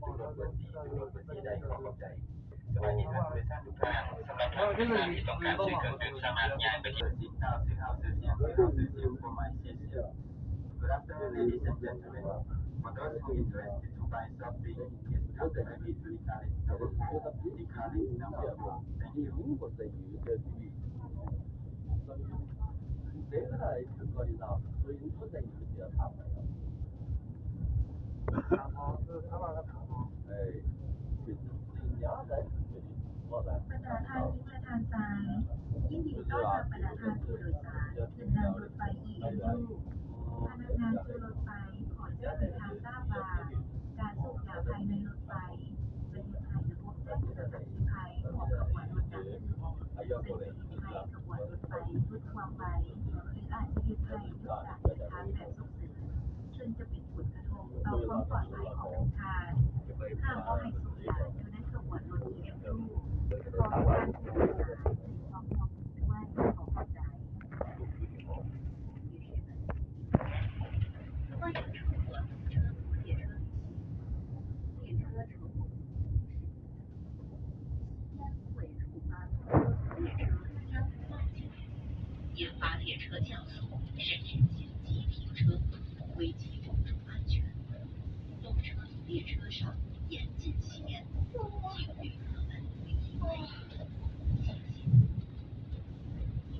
ทุกรถเบอร์สี่ทุกรถเบอร์สี่ได้ขอขอบใจสวัสดีท่านผู้โดยสารทุกท่านสำหรับท่านผู้โดยสารที่ต้องการซื้อเครื่องดื่มสามารถย้ายไปที่สิบเก้าซื้อเฮาซื้อเสียงซื้อเฮาซื้อเสียงความหมายเสียเสียง Good afternoon, ladies and gentlemen. For those who interested to buy something, please come directly to the carriage number 4. The carriage number 4. Thank you. 谁来去考虑到？所以不在你们学校他们了。哎，这两代我在。ประธานทางนี้ประธานซ้ายยินดีต้อนรับประธานผู้โดยสารขึ้นนั่งรถไฟ EMU พนักงานซื้อรถไฟขอแจ้งให้ทางทราบว่าการสูบยาภายในรถไฟเป็นภัยระบบแจ้งเตือนอัคคีภัยของขบวนรถดับเพลิงเป็นภัยขบวนรถไฟทุกความไวหรืออาจจะมีภัยยุคการเดินทางแบบฉุกเฉินซึ่งจะเป็นผลกระทบต่อความปลอดภัยของทุกท่านห้ามเอาให้สูบยาอยู่ในขบวนรถ EMU ขอให้ท่านผู้โดยสารมีความพร้อมด้วยของเข้าใจ欢迎乘坐车服列车旅行，列车乘务先会触发列车将慢进，引发列车降速，甚至紧急停车，危及公众安全。动车与列车上严禁吸烟，请旅客们留意安全。谢谢。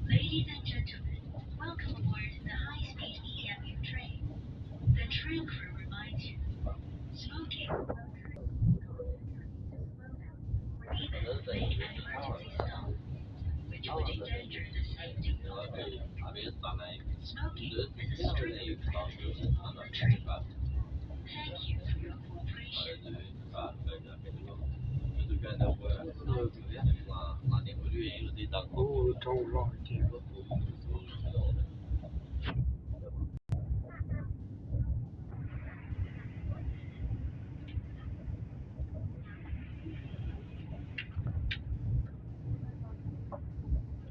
Ladies and gentlemen, welcome aboard the high-speed EMU train. The train crew reminds you, smoking will trigger to slow down or even make an emergency stop, which would endanger the safety of the public. Smoking is a strict prohibition on the train. Thank you for your cooperation.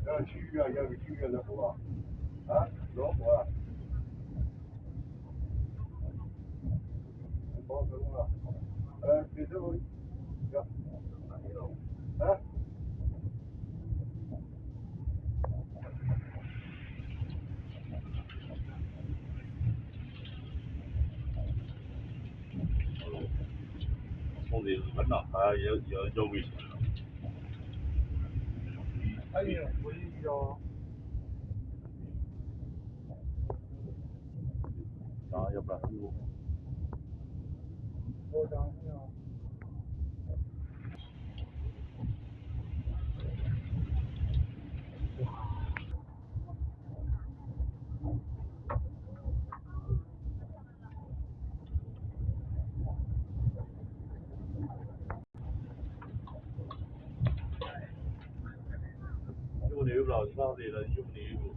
要去医院，要个去医院的活啊，老活啊，包成了，给这个，要，从这日本呐，他也危险了。哎呀，我也要。啊，要不然就。我讲一下。有不了，上这个有不有？